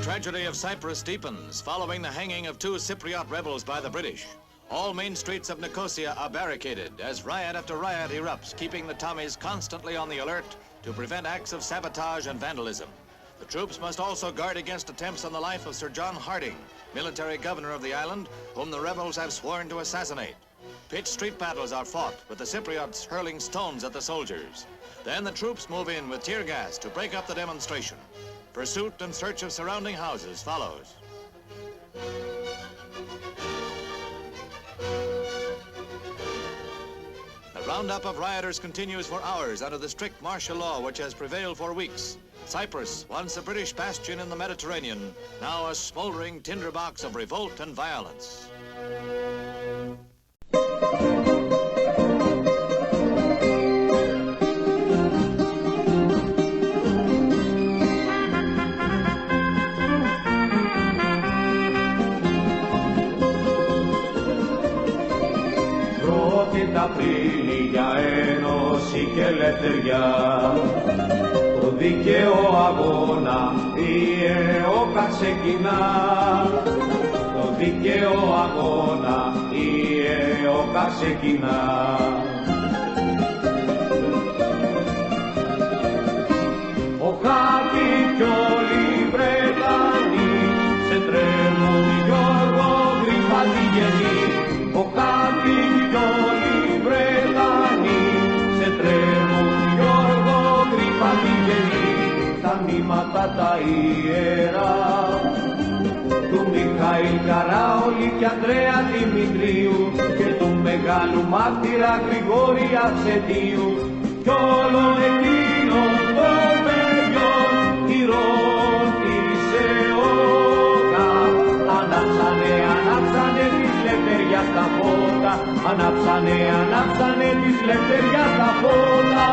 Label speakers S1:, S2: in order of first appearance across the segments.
S1: tragedy of Cyprus deepens following the hanging of 2 Cypriot rebels by the British. All main streets of Nicosia are barricaded as riot after riot erupts, keeping the Tommies constantly on the alert to prevent acts of sabotage and vandalism. The troops must also guard against attempts on the life of Sir John Harding, military governor of the island, whom the rebels have sworn to assassinate. Pitched street battles are fought, with the Cypriots hurling stones at the soldiers. Then the troops move in with tear gas to break up the demonstration. Pursuit and search of surrounding houses follows. The roundup of rioters continues for hours under the strict martial law which has prevailed for weeks. Cyprus, once a British bastion in the Mediterranean, now a smoldering tinderbox of revolt and violence.
S2: Απρίλη για ένωση και ελευθεριά, το δίκαιο αγώνα η ΕΟΚΑ ξεκινά. Το δίκαιο αγώνα η ΕΟΚΑ ξεκινά. Ο Χάκη κι όλοι οι Βρετανοί σε τρέμουν Γιώργο γρήπα τη γενή. Ο Χάκη κι όλοι οι Βρετανοί σε τρέμουν Γιώργο γρήπα τη γενή. Τα μνήματα τα ιερά του Μιχαήλ Καράολη και Ανδρέα Δημητρίου και του μεγάλου μάρτυρα Γρηγόρη Αυσεντίου κι όλων εκείνων των παιδιών ηρώων της ΕΟΚΑ. Ανάψανε της λευτεριάς τα φώτα, ανάψανε της λευτεριάς τα φώτα.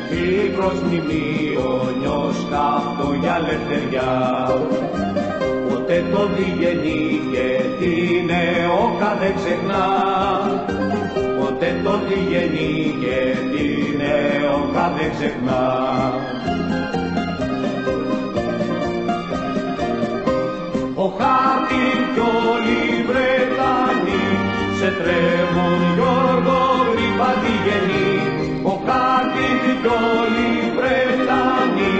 S2: Πίκρος μνημείωνιος καυτό για ελευθεριά, ποτέ το διγενή και την ΕΟΚΑ δεν ξεχνά. Ποτέ το διγενή και την ΕΟΚΑ δεν ξεχνά. Ο Χάρτη κι όλοι οι Βρετανοί σε τρέμουν Γιώργο γρήπα τη γενή. Ο Χάρτη κι όλοι οι Βρετανοί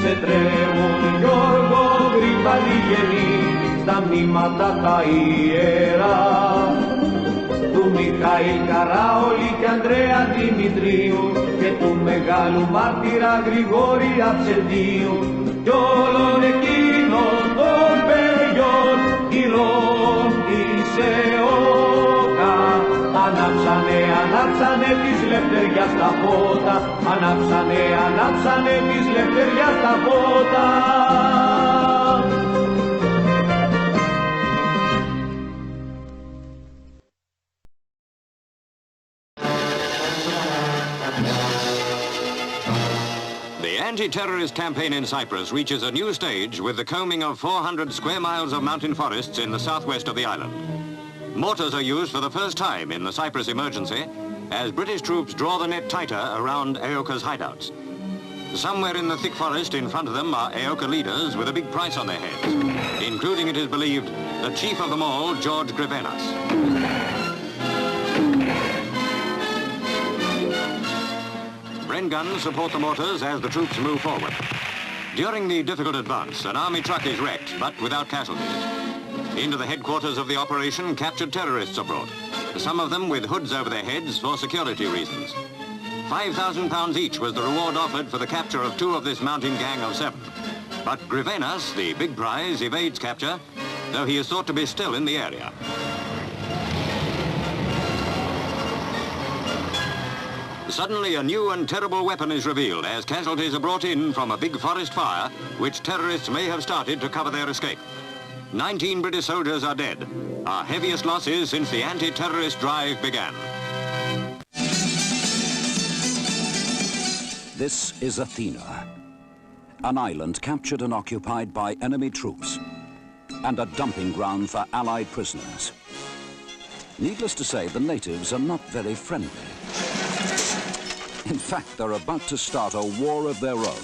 S2: σε τρέμουν Γιώργο γρήπα τη γενή. Στα μνήματα τα ιερά του Μιχαήλ Καράολη και Ανδρέα Δημητρίου και του μεγάλου μάρτυρα Γρηγόρη Αυσεντίου κι όλων εκείνων των παιδιών ηρώων της ΕΟΚΑ. Ανάψανε της λευτεριάς τα φώτα, ανάψανε της λευτεριάς τα φώτα.
S3: The anti-terrorist campaign in Cyprus reaches a new stage with the combing of 400 square miles of mountain forests in the southwest of the island. Mortars are used for the first time in the Cyprus emergency as British troops draw the net tighter around EOKA's hideouts. Somewhere in the thick forest in front of them are EOKA leaders with a big price on their heads, including, it is believed, the chief of them all, George Grivenas. Bren guns support the mortars as the troops move forward. During the difficult advance, an army truck is wrecked, but without casualties. Into the headquarters of the operation, captured terrorists are brought, some of them with hoods over their heads for security reasons. £5,000 each was the reward offered for the capture of 2 of this mountain gang of 7. But Grivenas, the big prize, evades capture, though he is thought to be still in the area. Suddenly, a new and terrible weapon is revealed as casualties are brought in from a big forest fire, which terrorists may have started to cover their escape. 19 British soldiers are dead, our heaviest losses since the anti-terrorist drive began.
S4: This is Athena, an island captured and occupied by enemy troops, and a dumping ground for Allied prisoners. Needless to say, the natives are not very friendly. In fact, they're about to start a war of their own.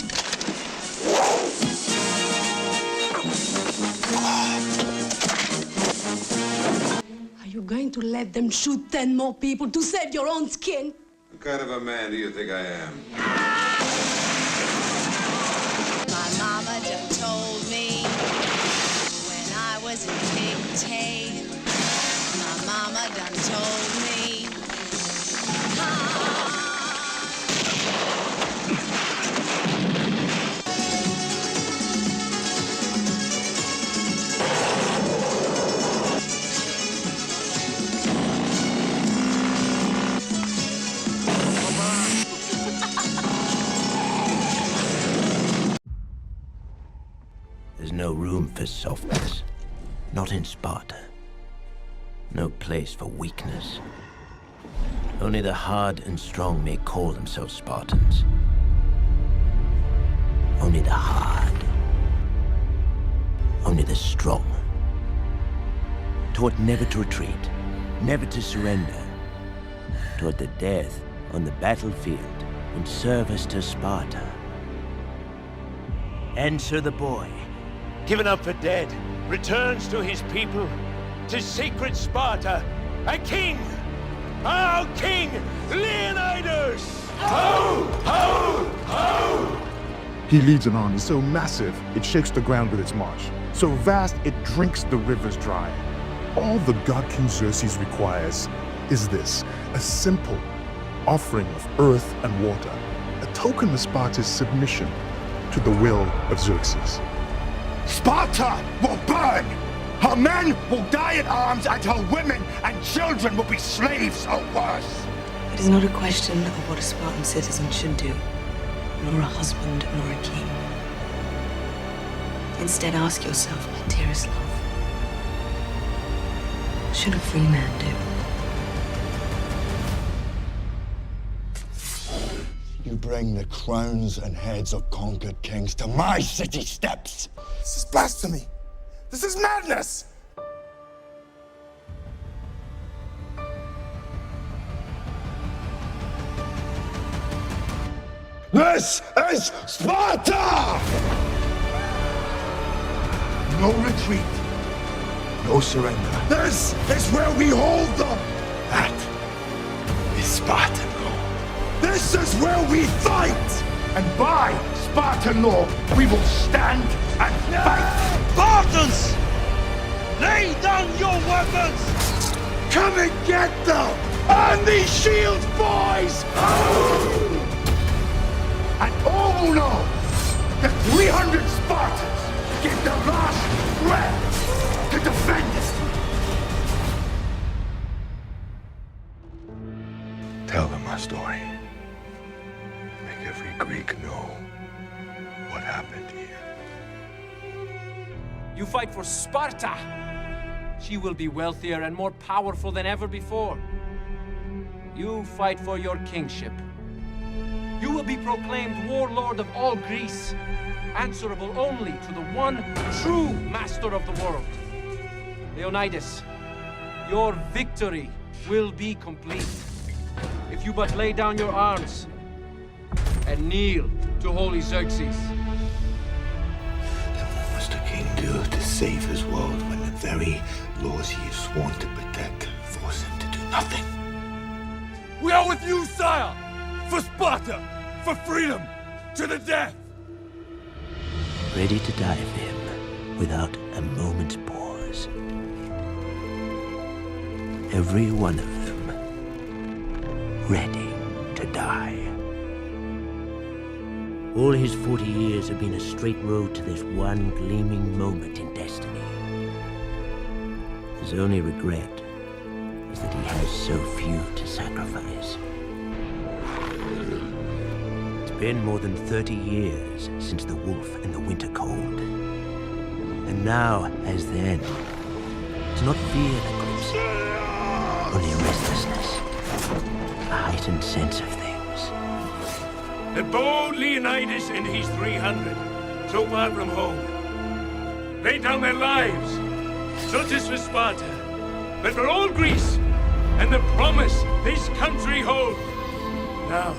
S5: Are you going to let them shoot 10 more people to save your own skin?
S6: What kind of a man do you think I am?
S7: My mama done told me when I was a pigtail. My mama done told me.
S8: There's no room for softness. Not in Sparta. No place for weakness. Only the hard and strong may call themselves Spartans. Only the hard. Only the strong. Taught never to retreat, never to surrender. Taught the death on the battlefield in service to Sparta. Answer the boy, given up for dead, returns to his people, to sacred Sparta, a king, our king, Leonidas! Ho! Ho! Ho!
S9: He leads an army so massive, it shakes the ground with its march. So vast, it drinks the rivers dry. All the god King Xerxes requires is this, a simple offering of earth and water, a token of Sparta's submission to the will of Xerxes.
S10: Sparta will burn! Her men will die in arms, and her women and children will be slaves or worse!
S11: It is not a question of what a Spartan citizen should do, nor a husband, nor a king. Instead, ask yourself, dearest love, what should a free man do?
S10: You bring the crowns and heads of conquered kings to my city steps!
S9: This is blasphemy! This is madness!
S10: This is Sparta! No retreat, no surrender. This is where we hold them! That is Spartan law. This is where we fight! And by Spartan law, we will stand and fight!
S8: Spartans! Lay down your weapons!
S10: Come and get them! On these shields, boys! And all will know that 300 Spartans give their last breath to defend this. Tell them my story. Make every Greek know what happened here.
S12: You fight for Sparta! She will be wealthier and more powerful than ever before. You fight for your kingship. You will be proclaimed warlord of all Greece, answerable only to the one true master of the world. Leonidas, your victory will be complete if you but lay down your arms and kneel to holy Xerxes.
S10: Then what must a king do to save his world when the very laws he is sworn to protect force him to do nothing?
S12: We are with you, sire! For Sparta! For freedom! To the death!
S8: Ready to die for him without a moment's pause. Every one of them ready to die. All his 40 years have been a straight road to this one gleaming moment in destiny. His only regret is that he has so few to sacrifice. It's been more than 30 years since the wolf and the winter cold. And now, as then, it's not fear that grips him, only restlessness, a heightened sense of things.
S12: The bold Leonidas and his 300
S13: so far from home, laid down their lives, not just for Sparta, but for all Greece, and the promise this country holds. Now,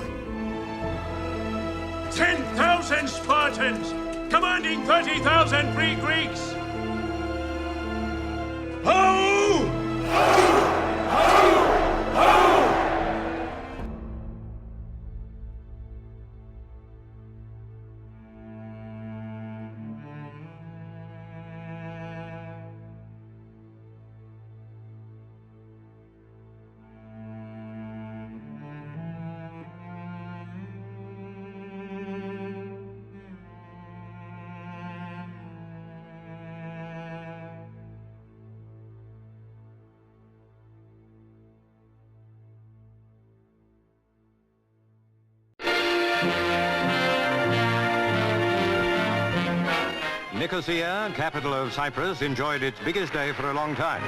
S13: 10,000 Spartans, commanding 30,000 free Greeks. Ho! Ho! Ho! Ho!
S3: Nicosia, capital of Cyprus, enjoyed its biggest day for a long time.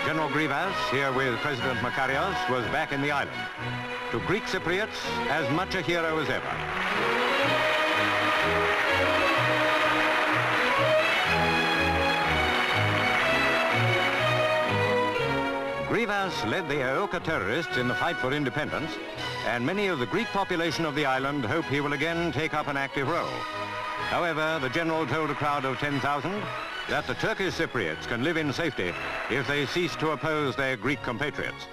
S3: General Grivas, here with President Makarios, was back in the island. To Greek Cypriots, as much a hero as ever. Grivas led the Aoka terrorists in the fight for independence, and many of the Greek population of the island hope he will again take up an active role. However, the general told a crowd of 10,000 that the Turkish Cypriots can live in safety if they cease to oppose their Greek compatriots.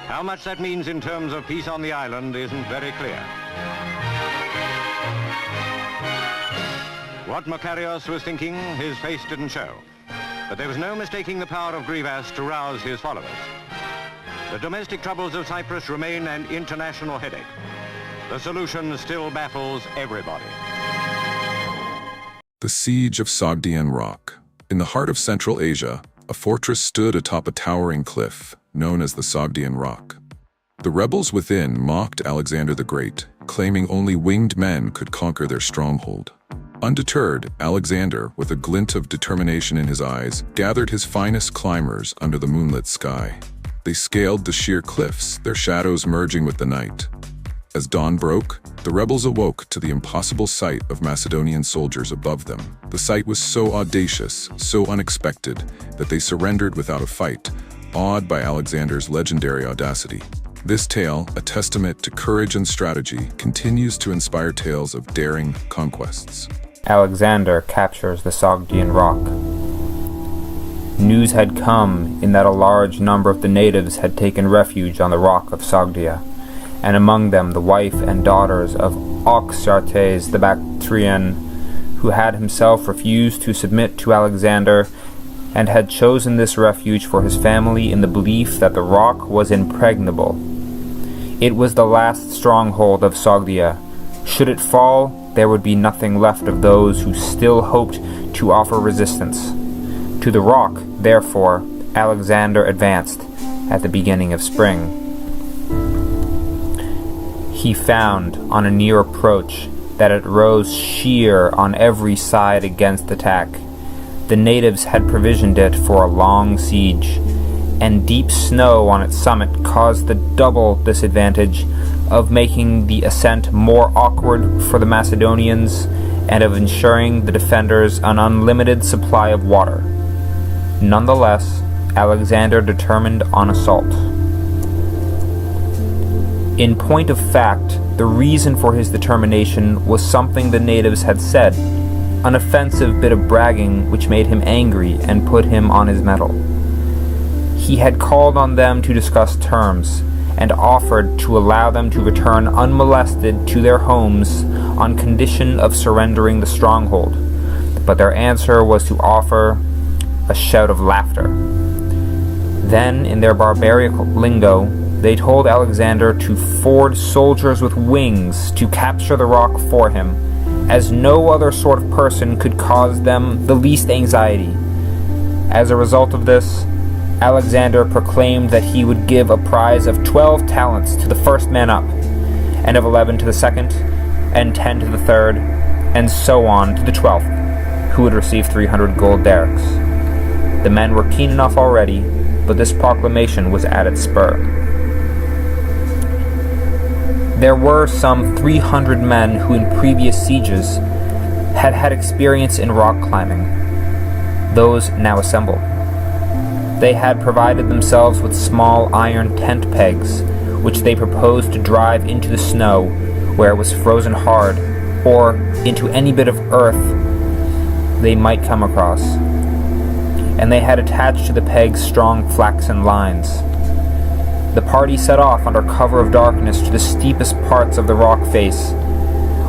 S3: How much that means in terms of peace on the island isn't very clear. What Makarios was thinking, his face didn't show. But there was no mistaking the power of Grivas to rouse his followers. The domestic troubles of Cyprus remain an international headache. The solution still baffles everybody.
S14: The Siege of Sogdian Rock. In the heart of Central Asia, a fortress stood atop a towering cliff, known as the Sogdian Rock. The rebels within mocked Alexander the Great, claiming only winged men could conquer their stronghold. Undeterred, Alexander, with a glint of determination in his eyes, gathered his finest climbers under the moonlit sky. They scaled the sheer cliffs, their shadows merging with the night. As dawn broke, the rebels awoke to the impossible sight of Macedonian soldiers above them. The sight was so audacious, so unexpected, that they surrendered without a fight, awed by Alexander's legendary audacity. This tale, a testament to courage and strategy, continues to inspire tales of daring conquests.
S15: Alexander captures the Sogdian Rock. News had come in that a large number of the natives had taken refuge on the rock of Sogdia, and among them the wife and daughters of Oxyartes the Bactrian, who had himself refused to submit to Alexander and had chosen this refuge for his family in the belief that the rock was impregnable. It was the last stronghold of Sogdia. Should it fall, there would be nothing left of those who still hoped to offer resistance. To the rock, therefore, Alexander advanced at the beginning of spring. He found, on a near approach, that it rose sheer on every side against attack. The natives had provisioned it for a long siege, and deep snow on its summit caused the double disadvantage of making the ascent more awkward for the Macedonians and of ensuring the defenders an unlimited supply of water. Nonetheless, Alexander determined on assault. In point of fact, the reason for his determination was something the natives had said, an offensive bit of bragging which made him angry and put him on his mettle. He had called on them to discuss terms, and offered to allow them to return unmolested to their homes on condition of surrendering the stronghold, but their answer was to offer a shout of laughter. Then, in their barbaric lingo, they told Alexander to forge soldiers with wings to capture the rock for him, as no other sort of person could cause them the least anxiety. As a result of this, Alexander proclaimed that he would give a prize of 12 talents to the first man up, and of 11 to the second, and 10 to the third, and so on to the 12th, who would receive 300 gold derricks. The men were keen enough already, but this proclamation was at its spur. There were some 300 men who in previous sieges had had experience in rock climbing. Those now assembled. They had provided themselves with small iron tent pegs, which they proposed to drive into the snow where it was frozen hard, or into any bit of earth they might come across. And they had attached to the pegs strong flaxen lines. The party set off under cover of darkness to the steepest parts of the rock face,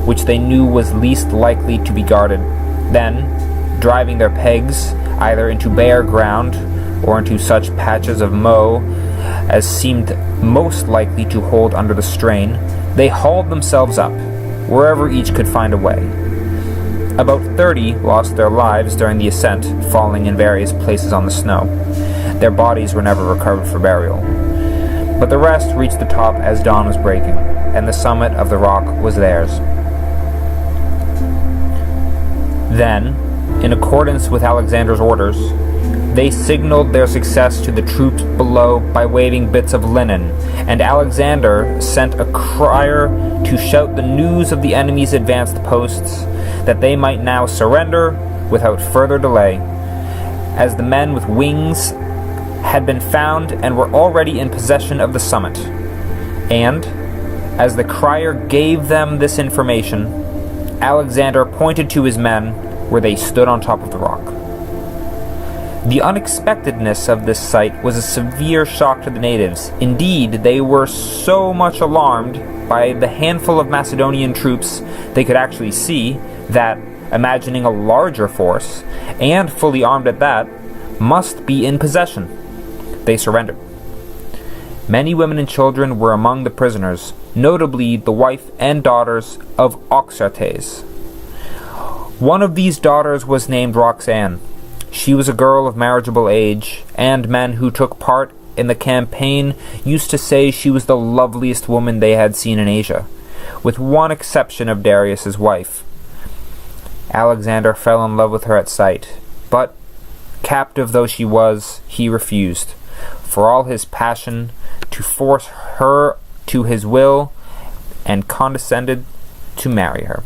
S15: which they knew was least likely to be guarded. Then, driving their pegs either into bare ground or into such patches of mow as seemed most likely to hold under the strain, they hauled themselves up, wherever each could find a way. About 30 lost their lives during the ascent, falling in various places on the snow. Their bodies were never recovered for burial. But the rest reached the top as dawn was breaking, and the summit of the rock was theirs. Then, in accordance with Alexander's orders, they signaled their success to the troops below by waving bits of linen, and Alexander sent a crier to shout the news of the enemy's advanced posts, that they might now surrender without further delay, as the men with wings had been found and were already in possession of the summit. And, as the crier gave them this information, Alexander pointed to his men where they stood on top of the rock. The unexpectedness of this sight was a severe shock to the natives. Indeed, they were so much alarmed by the handful of Macedonian troops they could actually see that, imagining a larger force, and fully armed at that, must be in possession, they surrendered. Many women and children were among the prisoners, notably the wife and daughters of Oxyartes. One of these daughters was named Roxanne. She was a girl of marriageable age, and men who took part in the campaign used to say she was the loveliest woman they had seen in Asia, with one exception of Darius's wife. Alexander fell in love with her at sight, but, captive though she was, he refused, for all his passion, to force her to his will, and condescended to marry her.